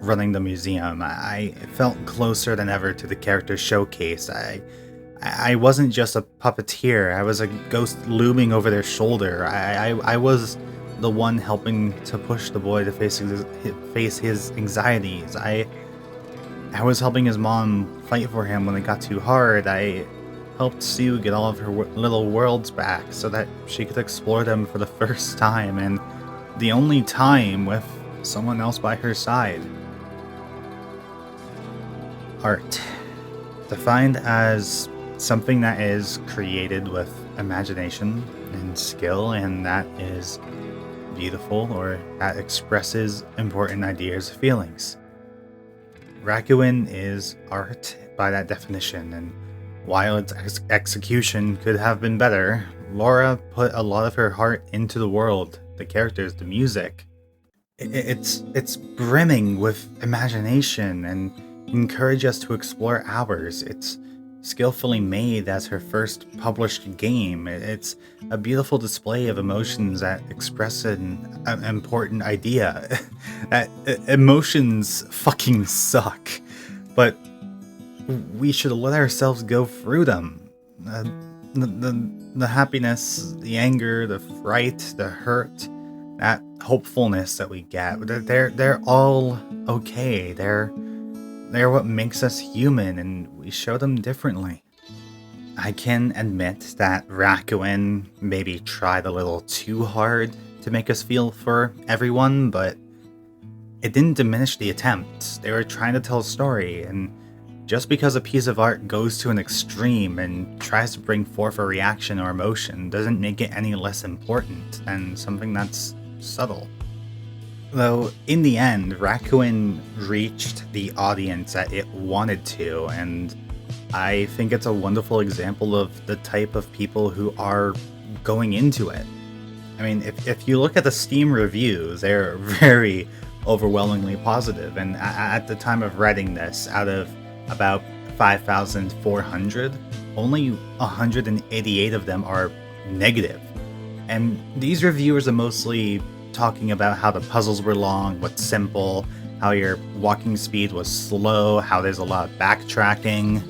running the museum. I felt closer than ever to the character showcase. I wasn't just a puppeteer, I was a ghost looming over their shoulder. I was the one helping to push the boy to face his anxieties. I was helping his mom fight for him when it got too hard. I helped Sue get all of her little worlds back so that she could explore them for the first time, and the only time with someone else by her side. Art. Defined as something that is created with imagination and skill, and that is beautiful or that expresses important ideas or feelings. Rakuen is art by that definition, and while its execution could have been better, Laura put a lot of her heart into the world, the characters, the music. It's brimming with imagination and encourage us to explore ours. It's skillfully made as her first published game. It's a beautiful display of emotions that express an important idea. That emotions fucking suck, but we should let ourselves go through them. The happiness, the anger, the fright, the hurt, that hopefulness that we get, they're all okay. They're what makes us human, and we show them differently. I can admit that Rakuen maybe tried a little too hard to make us feel for everyone, but it didn't diminish the attempt. They were trying to tell a story, and just because a piece of art goes to an extreme and tries to bring forth a reaction or emotion doesn't make it any less important than something that's subtle. Though, in the end, Rakuen reached the audience that it wanted to, and I think it's a wonderful example of the type of people who are going into it. I mean, if you look at the Steam reviews, they're very overwhelmingly positive, and at the time of writing this, out of about 5,400, only 188 of them are negative. And these reviewers are mostly talking about how the puzzles were long, what's simple, how your walking speed was slow, how there's a lot of backtracking.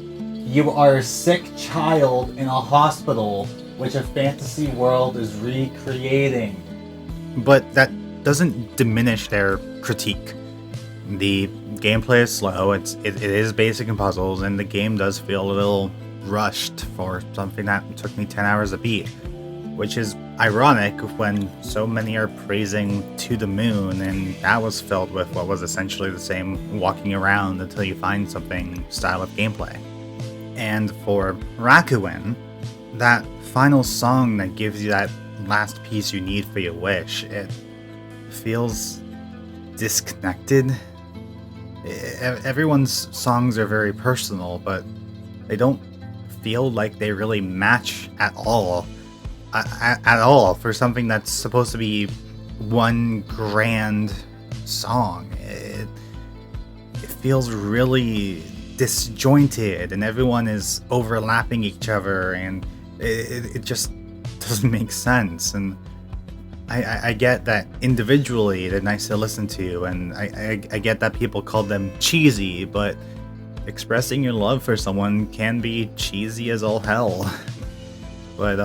You are a sick child in a hospital, which a fantasy world is recreating. But that doesn't diminish their critique. The gameplay is slow, it is basic in puzzles, and the game does feel a little rushed for something that took me 10 hours to beat. Which is ironic when so many are praising To the Moon, and that was filled with what was essentially the same walking around until you find something style of gameplay. And for Rakuen, that final song that gives you that last piece you need for your wish. It feels disconnected. Everyone's songs are very personal, but they don't feel like they really match at all. At all for something that's supposed to be one grand song. It feels really disjointed, and everyone is overlapping each other, and it just doesn't make sense. And I get that individually they're nice to listen to, and I get that people call them cheesy, but expressing your love for someone can be cheesy as all hell. But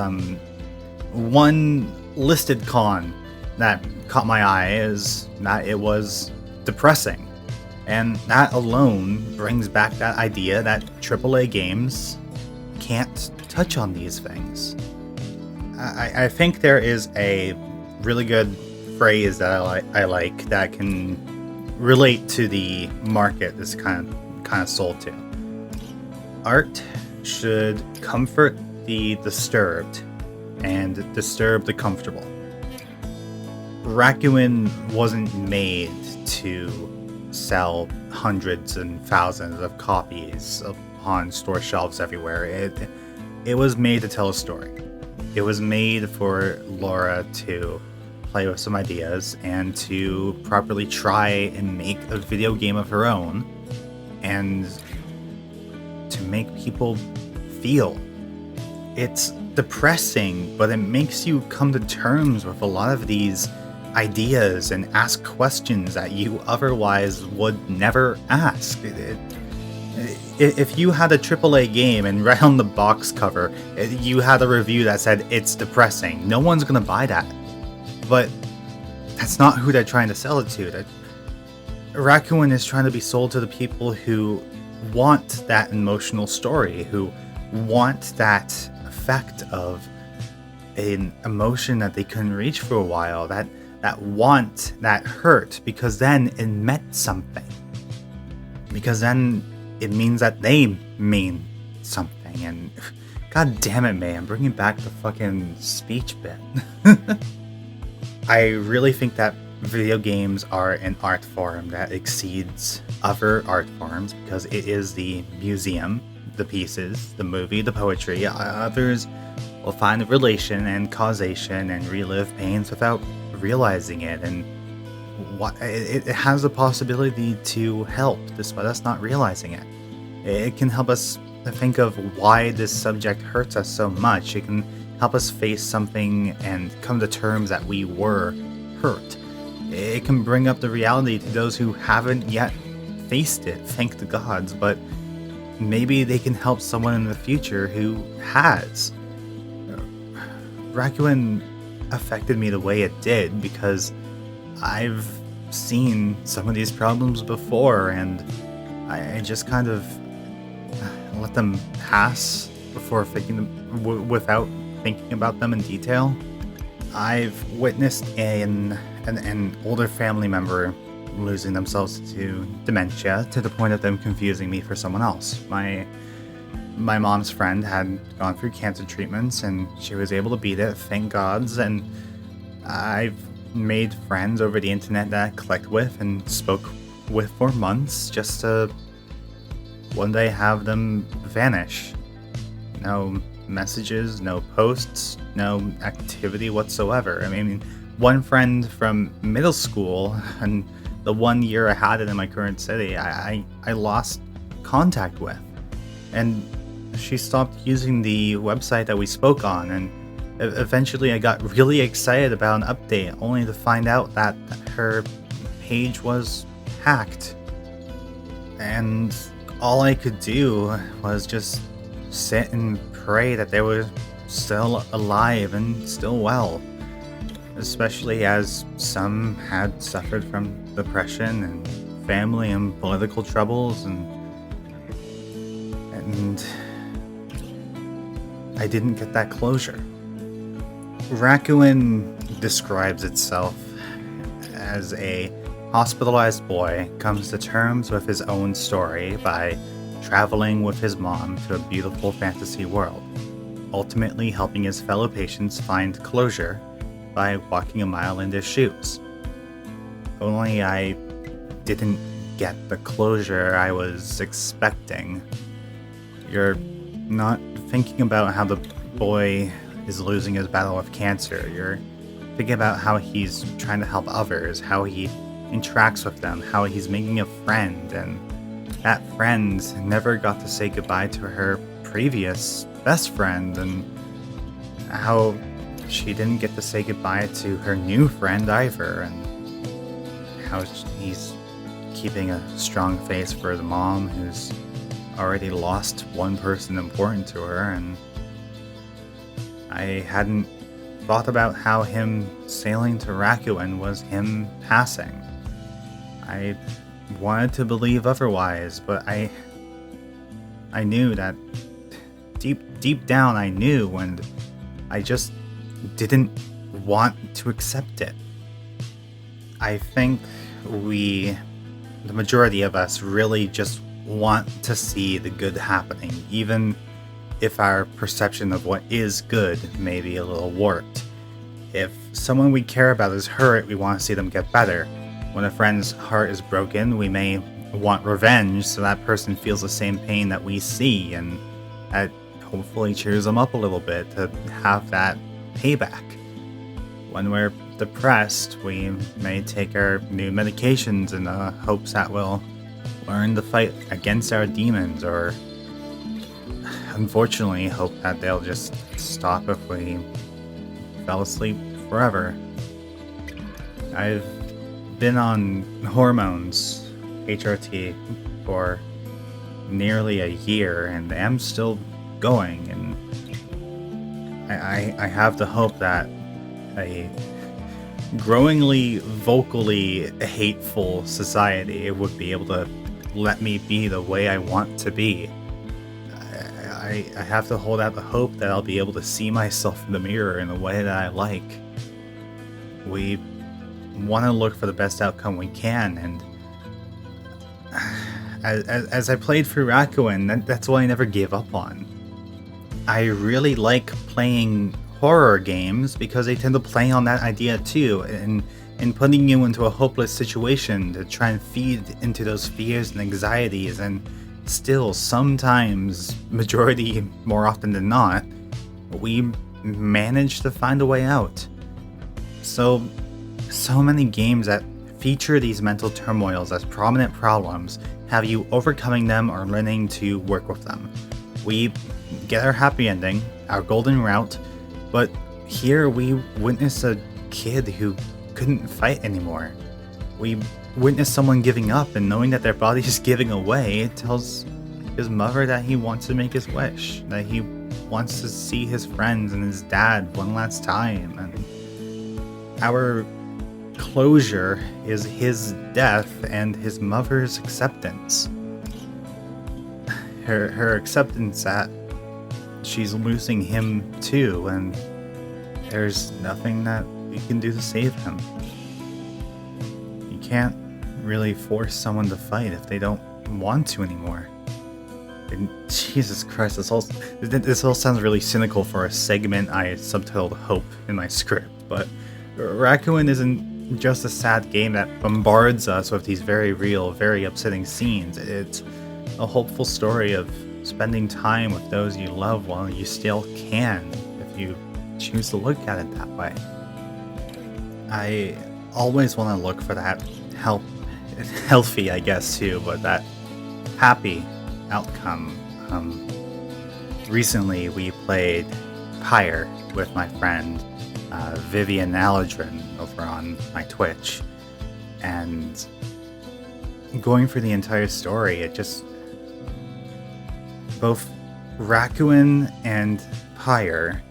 one listed con that caught my eye is that it was depressing. And that alone brings back that idea that AAA games can't touch on these things. I think there is a really good phrase that I like that can relate to the market this kind of sold to. Art should comfort the disturbed and disturb the comfortable. Rakuen wasn't made to sell hundreds and thousands of copies on store shelves everywhere. It was made to tell a story. It was made for Laura to play with some ideas and to properly try and make a video game of her own and to make people feel. It's depressing, but it makes you come to terms with a lot of these ideas and ask questions that you otherwise would never ask. If you had a AAA game and right on the box cover you had a review that said it's depressing, no one's gonna buy that. But that's not who they're trying to sell it to. Rakuen is trying to be sold to the people who want that emotional story, who want that effect of an emotion that they couldn't reach for a while, that want, that hurt, because then it meant something. Because then it means that they mean something. And god damn it, May, I'm bringing back the fucking speech bit. I really think that video games are an art form that exceeds other art forms because it is the museum, the pieces, the movie, the poetry. Others will find a relation and causation and relive pains without realizing it, and it has the possibility to help despite us not realizing it. It can help us think of why this subject hurts us so much. It can help us face something and come to terms that we were hurt. It can bring up the reality to those who haven't yet faced it, thank the gods, but maybe they can help someone in the future who has. Rakuen affected me the way it did because I've seen some of these problems before, and I just kind of let them pass before without thinking about them in detail. I've witnessed an older family member losing themselves to dementia to the point of them confusing me for someone else. My mom's friend had gone through cancer treatments and she was able to beat it, thank gods, and I've made friends over the internet that I clicked with and spoke with for months just to one day have them vanish. No messages, no posts, no activity whatsoever. I mean, one friend from middle school and the 1 year I had it in my current city, I lost contact with. And she stopped using the website that we spoke on, and eventually I got really excited about an update, only to find out that her page was hacked. And all I could do was just sit and pray that they were still alive and still well. Especially as some had suffered from depression and family and political troubles, and I didn't get that closure. Rakuen describes itself as a hospitalized boy comes to terms with his own story by traveling with his mom to a beautiful fantasy world, ultimately helping his fellow patients find closure by walking a mile in their shoes. Only I didn't get the closure I was expecting. You're not thinking about how the boy is losing his battle with cancer. You're thinking about how he's trying to help others, how he interacts with them, how he's making a friend, and that friend never got to say goodbye to her previous best friend, and how she didn't get to say goodbye to her new friend either, and how he's keeping a strong face for the mom who's already lost one person important to her. And I hadn't thought about how him sailing to Rakuen was him passing. I wanted to believe otherwise, but I knew that deep down I knew, and I just didn't want to accept it. I think the majority of us really just want to see the good happening, even if our perception of what is good may be a little warped. If someone we care about is hurt, we want to see them get better. When a friend's heart is broken, we may want revenge so that person feels the same pain that we see, and that hopefully cheers them up a little bit to have that payback. When we're depressed, we may take our new medications in the hopes that we'll learn to fight against our demons, or unfortunately hope that they'll just stop if we fell asleep forever. I've been on hormones, HRT, for nearly a year, and am still going, and I have the hope that a growingly vocally hateful society would be able to let me be the way I want to be. I have to hold out the hope that I'll be able to see myself in the mirror in the way that I like. We want to look for the best outcome we can, and as I played through Rakuen, that's what I never gave up on. I really like playing horror games because they tend to play on that idea too, and putting you into a hopeless situation to try and feed into those fears and anxieties, and still sometimes, majority more often than not, we manage to find a way out. So many games that feature these mental turmoils as prominent problems have you overcoming them or learning to work with them. We get our happy ending, our golden route, but here we witness a kid who couldn't fight anymore. We witness someone giving up, and knowing that their body is giving away, tells his mother that he wants to make his wish, that he wants to see his friends and his dad one last time. And our closure is his death and his mother's acceptance. Her acceptance that she's losing him too, and there's nothing that you can do to save him. You can't really force someone to fight if they don't want to anymore. And Jesus Christ, this all sounds really cynical for a segment I subtitled Hope in my script, but Rakuen isn't just a sad game that bombards us with these very real, very upsetting scenes. It's a hopeful story of spending time with those you love while you still can, if you choose to look at it that way. I always want to look for that healthy, I guess, too, but that happy outcome. Recently we played Pyre with my friend Vivian Aladrin over on my Twitch, and going through the entire story, it just, both Rakuen and Pyre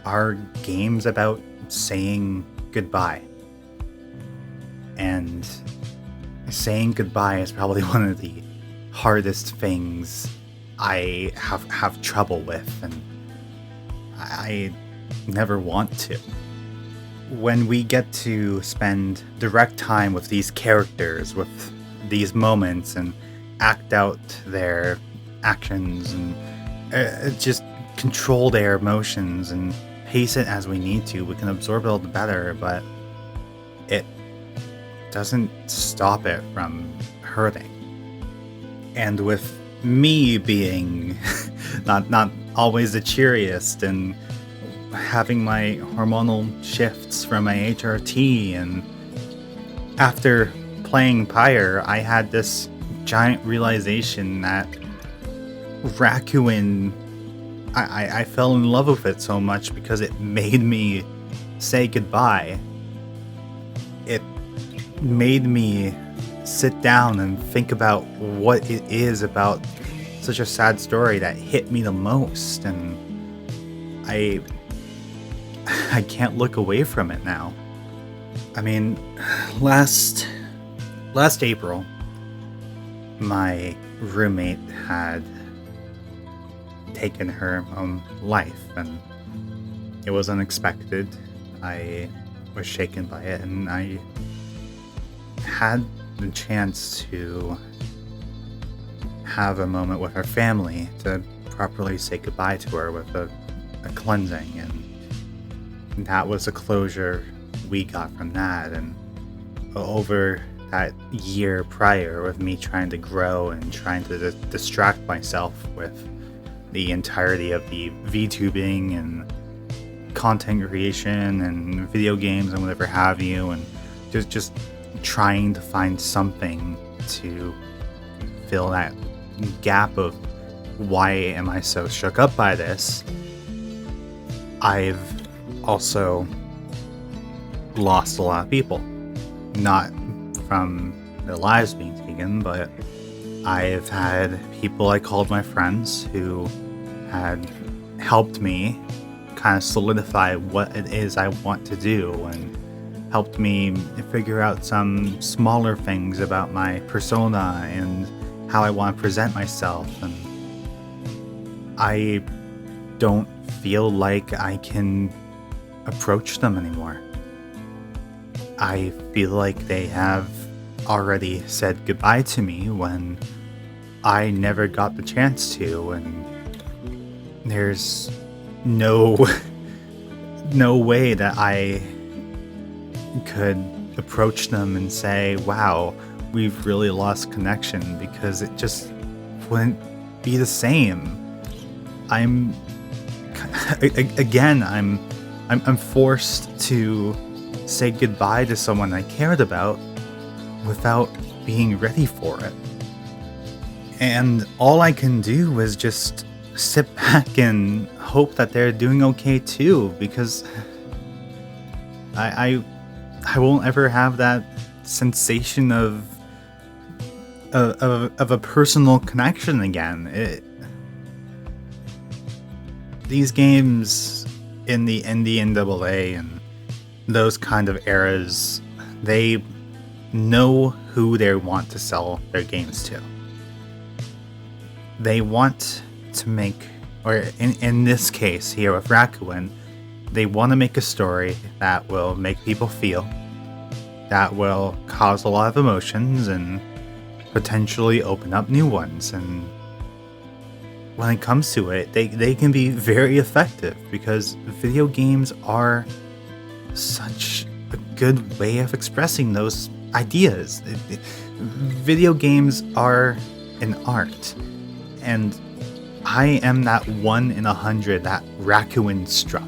are games about saying goodbye, and saying goodbye is probably one of the hardest things I have trouble with, and I never want to. When we get to spend direct time with these characters, with these moments, and act out their actions, and just control their emotions and pace it as we need to. We can absorb it all the better, but it doesn't stop it from hurting. And with me being not always the cheeriest and having my hormonal shifts from my HRT, and after playing Pyre, I had this giant realization that Rakuen, I fell in love with it so much because it made me say goodbye. It made me sit down and think about what it is about such a sad story that hit me the most, and I can't look away from it now. I mean, last April, my roommate had taken her own life, and it was unexpected. I was shaken by it, and I had the chance to have a moment with her family to properly say goodbye to her with a cleansing, and that was a closure we got from that. And over that year prior, with me trying to grow and trying to distract myself with the entirety of the VTubing and content creation and video games and whatever have you, and just trying to find something to fill that gap of why am I so shook up by this. I've also lost a lot of people, not from their lives being taken, but I've had people I called my friends who had helped me kind of solidify what it is I want to do, and helped me figure out some smaller things about my persona and how I want to present myself. And I don't feel like I can approach them anymore. I feel like they have already said goodbye to me when I never got the chance to, and there's no way that I could approach them and say, wow, we've really lost connection, because it just wouldn't be the same. I'm forced to say goodbye to someone I cared about without being ready for it. And all I can do is just sit back and hope that they're doing okay too, because I won't ever have that sensation of a personal connection again. These games in the NDNAA and those kind of eras, they know who they want to sell their games to. They want to make, or in this case here with Rakuen, they want to make a story that will make people feel, that will cause a lot of emotions and potentially open up new ones. And when it comes to it, they can be very effective, because video games are such a good way of expressing those ideas. Video games are an art, and I am that 1 in 100 that Rakuen struck.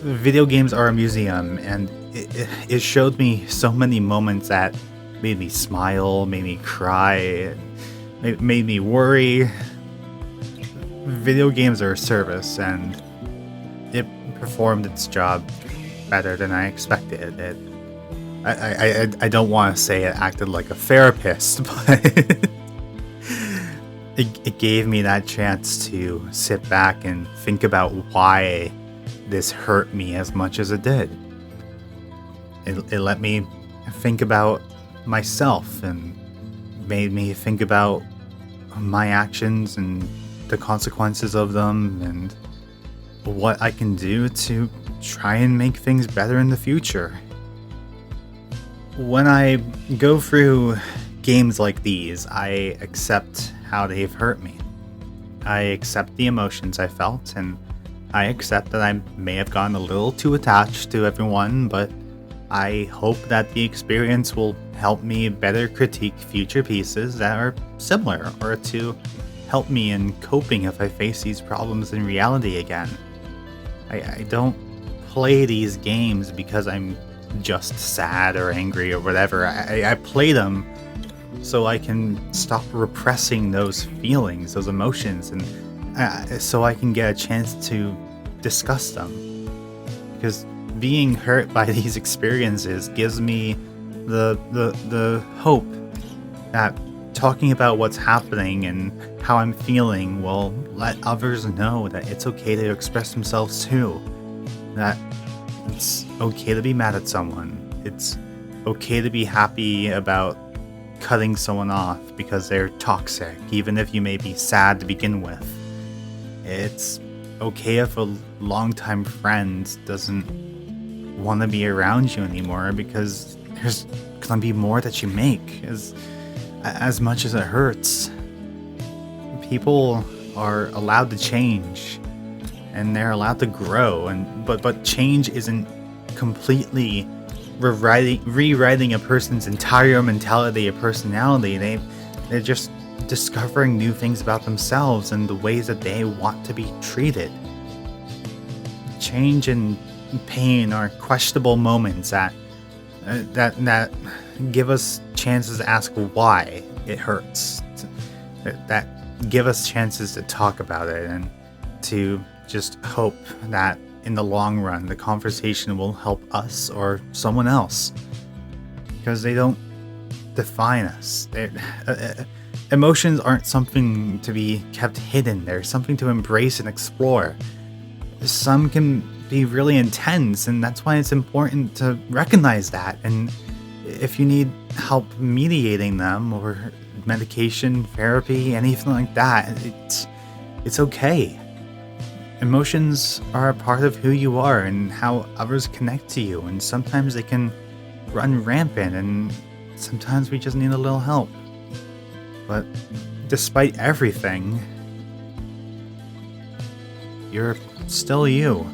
Video games are a museum, and it showed me so many moments that made me smile, made me cry, made me worry. Video games are a service, and it performed its job better than I expected. I don't want to say it acted like a therapist, but it gave me that chance to sit back and think about why this hurt me as much as it did. It let me think about myself and made me think about my actions and the consequences of them, and what I can do to try and make things better in the future. When I go through games like these, I accept how they've hurt me. I accept the emotions I felt, and I accept that I may have gotten a little too attached to everyone, but I hope that the experience will help me better critique future pieces that are similar, or to help me in coping if I face these problems in reality again. I don't play these games because I'm just sad or angry or whatever. I play them so I can stop repressing those feelings, those emotions, and so I can get a chance to discuss them. Because being hurt by these experiences gives me the hope that talking about what's happening and how I'm feeling will let others know that it's okay to express themselves too. That it's okay to be mad at someone. It's okay to be happy about cutting someone off because they're toxic, even if you may be sad to begin with. It's okay if a longtime friend doesn't want to be around you anymore because there's gonna be more that you make, as much as it hurts. People are allowed to change and they're allowed to grow, but change isn't completely rewriting a person's entire mentality or personality. They're just discovering new things about themselves and the ways that they want to be treated. Change and pain are questionable moments that give us chances to ask why it hurts. That give us chances to talk about it and to just hope that in the long run the conversation will help us or someone else, because they don't define us. Emotions aren't something to be kept hidden. They're something to embrace and explore. Some can be really intense, and that's why it's important to recognize that. And if you need help mediating them, or medication, therapy, anything like that, it's okay. Emotions are a part of who you are and how others connect to you, and sometimes they can run rampant, and sometimes we just need a little help. But despite everything, you're still you.